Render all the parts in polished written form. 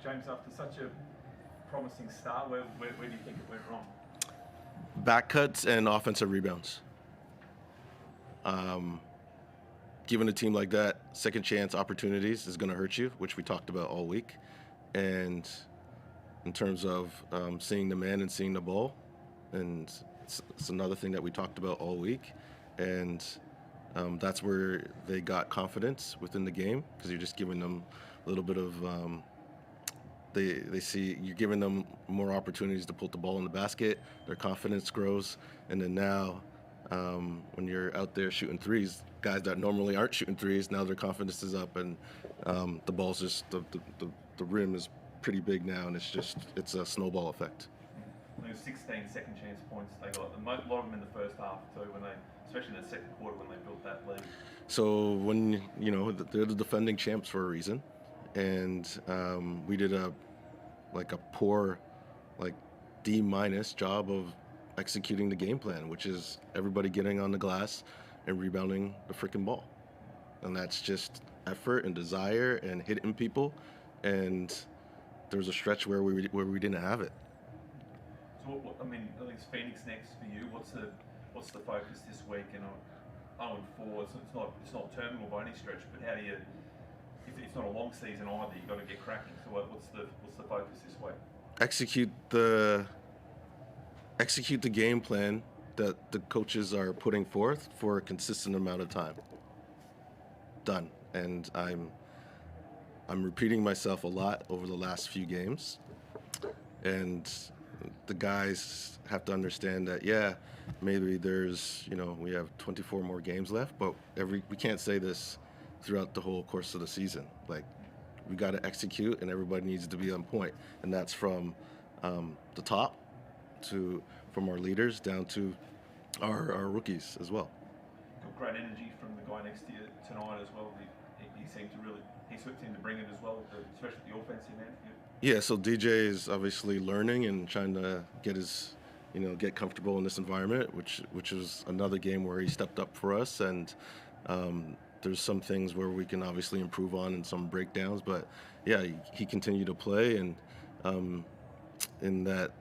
James, after such a promising start, where do you think it went wrong? Back cuts and offensive rebounds. Giving a team like that second chance opportunities is going to hurt you, which we talked about all week. And in terms of seeing the man and seeing the ball, and it's another thing that we talked about all week. And that's where they got confidence within the game because you're just giving them a little bit of they see you're giving them more opportunities to put the ball in the basket. Their confidence grows, and then now when you're out there shooting threes, guys that normally aren't shooting threes, now their confidence is up, and the ball's just the rim is pretty big now, and it's a snowball effect. There was 16 second chance points they got. A lot of them in the first half too, especially in the second quarter when they built that lead. So when they're the defending champs for a reason, and we did a poor D- job of executing the game plan, which is everybody getting on the glass and rebounding the freaking ball, and that's just effort and desire and hitting people, and there was a stretch where we didn't have it. So I think it's Phoenix next for you. What's the focus this week? And 0-4, it's not terminal by any stretch. But how do you? If it's not a long season either, you've got to get cracking. So what's the focus this week? Execute the game plan that the coaches are putting forth for a consistent amount of time. Done. And I'm repeating myself a lot over the last few games, and the guys have to understand that maybe there's we have 24 more games left, but we can't say this throughout the whole course of the season. We got to execute, and everybody needs to be on point, and that's from the top from our leaders down to our rookies as well. Got great energy from the guy next to you tonight as well. He seemed to bring it as well, especially the offensive end. Yeah, so DJ is obviously learning and trying to get comfortable in this environment, which is another game where he stepped up for us, and there's some things where we can obviously improve on and some breakdowns, but he continued to play, and in that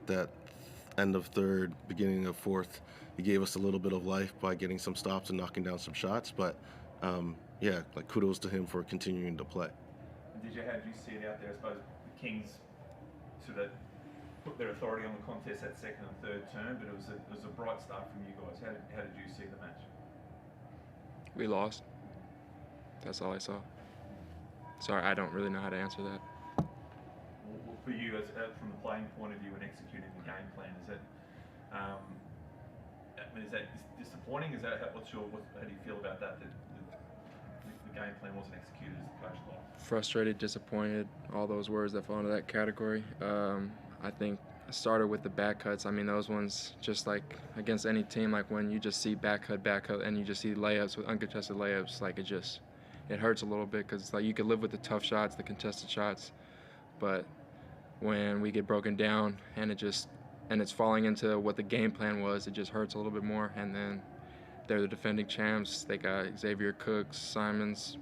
end of third, beginning of fourth, he gave us a little bit of life by getting some stops and knocking down some shots, but kudos to him for continuing to play. And how did you see it out there? I suppose the Kings sort of put their authority on the contest that second and third term, but it was a bright start from you guys. How did you see the match? We lost. That's all I saw. Sorry, I don't really know how to answer that. Well, for you, from the playing point of view and executing the game plan, is that disappointing? How do you feel about that? That the game plan wasn't executed as the coach liked? Frustrated, disappointed, all those words that fall into that category. I think I started with the back cuts. Those ones, just like against any team, when you just see back cut, and you just see layups with uncontested layups, it hurts a little bit because you could live with the tough shots, the contested shots, but when we get broken down and it's falling into what the game plan was, it just hurts a little bit more. And then they're the defending champs. They got Xavier Cooks, Simons,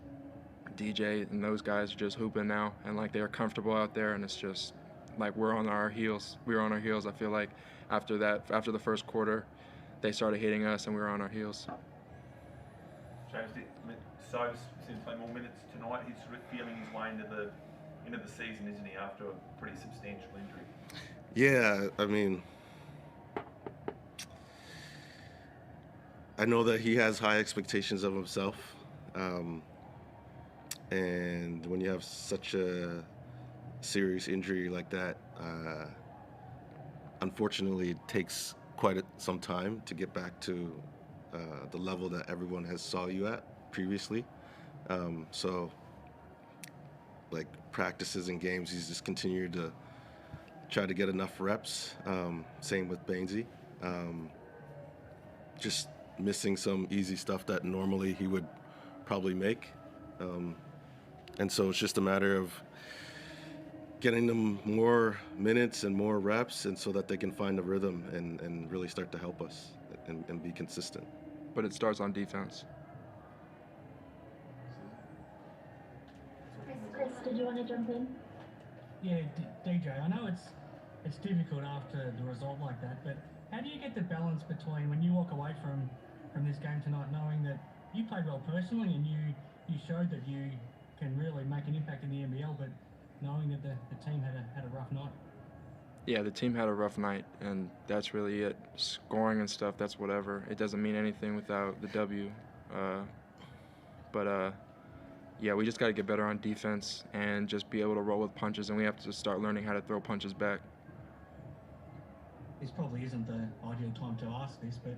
DJ, and those guys are just hooping now, and they're comfortable out there, and it's just we're on our heels. We were on our heels. I feel like after the first quarter, they started hitting us, and we were on our heels. James, So's seems to play more minutes tonight. He's sort of feeling his way into the season, isn't he, after a pretty substantial injury? Yeah, I know that he has high expectations of himself, and when you have such a serious injury like that, unfortunately, it takes quite some time to get back to the level that everyone has saw you at previously. So, practices and games, he's just continued to try to get enough reps. Same with Bainesy. Just missing some easy stuff that normally he would probably make. And so it's just a matter of getting them more minutes and more reps, and so that they can find a rhythm and really start to help us and be consistent. But it starts on defense. Chris, did you want to jump in? Yeah, DJ, I know it's difficult after the result like that, but how do you get the balance between when you walk away from this game tonight, knowing that you played well personally and you showed that you can really make an impact in the NBL, but knowing that the team had a rough night? Yeah, the team had a rough night, and that's really it. Scoring and stuff, that's whatever. It doesn't mean anything without the W. But yeah, we just got to get better on defense and just be able to roll with punches, and we have to start learning how to throw punches back. This probably isn't the ideal time to ask this, but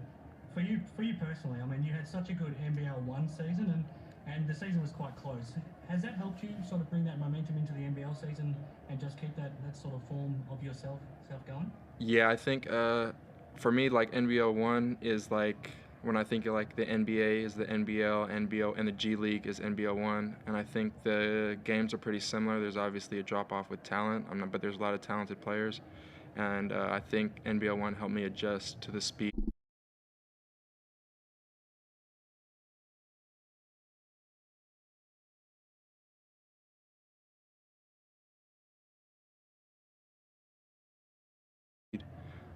for you personally, I mean, you had such a good NBL 1 season, and the season was quite close. Has that helped you sort of bring that momentum into the NBL season and just keep that sort of form of yourself going? Yeah, I think for me, like NBL 1 is like when I think of like the NBA is the NBL, NBL, and the G League is NBL 1, and I think the games are pretty similar. There's obviously a drop off with talent, but there's a lot of talented players, and I think NBL 1 helped me adjust to the speed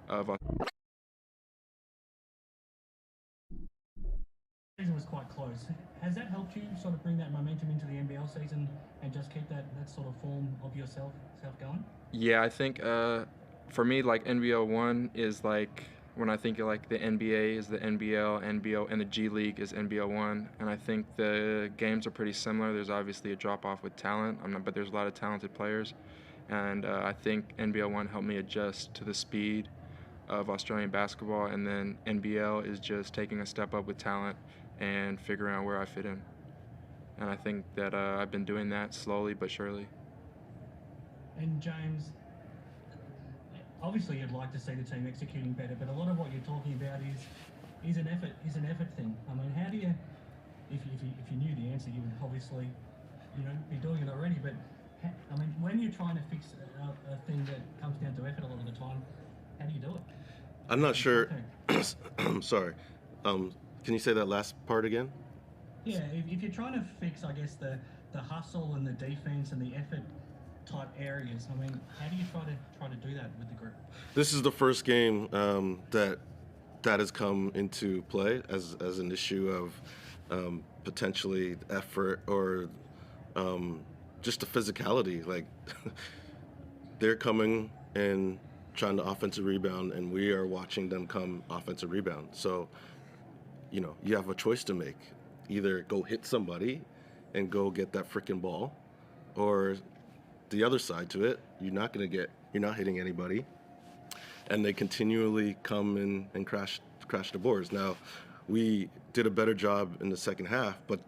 of Season was quite close. Has that helped you sort of bring that momentum into the NBL season and just keep that sort of form of yourself going? Yeah, I think for me, like NBL 1 is like when I think of like the NBA is the NBL, NBL, and the G League is NBL 1, and I think the games are pretty similar. There's obviously a drop off with talent, but there's a lot of talented players, and I think NBL 1 helped me adjust to the speed of Australian basketball, and then NBL is just taking a step up with talent and figuring out where I fit in. And I think that I've been doing that slowly but surely. And James, obviously you'd like to see the team executing better, but a lot of what you're talking about is an effort thing. I mean, how do you, if you knew the answer, you would obviously, be doing it already. But I mean, when you're trying to fix a thing that comes down to effort a lot of the time, how do you do it? I'm not sure. I'm sorry. Can you say that last part again? Yeah, if you're trying to fix, I guess, the hustle and the defense and the effort type areas, I mean, how do you try to do that with the group? This is the first game that has come into play as an issue of potentially effort or just the physicality. Like they're coming and trying to offensive rebound, and we are watching them come offensive rebound. So, you have a choice to make. Either go hit somebody and go get that freaking ball, or the other side to it, you're not hitting anybody. And they continually come in and crash the boards. Now, we did a better job in the second half, but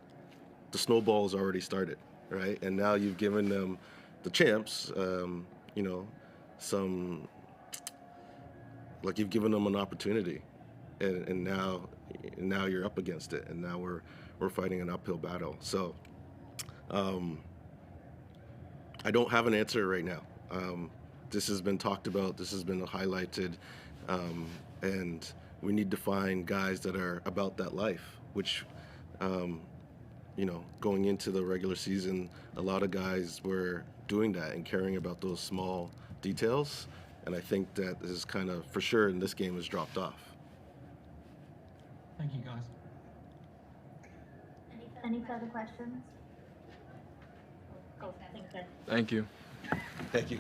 the snowball's already started, right? And now you've given them, the champs, you've given them an opportunity, and now you're up against it, and now we're fighting an uphill battle. So I don't have an answer right now. This has been talked about. This has been highlighted, and we need to find guys that are about that life. Which, going into the regular season, a lot of guys were doing that and caring about those small details. And I think that is kind of, for sure, in this game, has dropped off. Thank you, guys. Any further questions? Thank you. Thank you.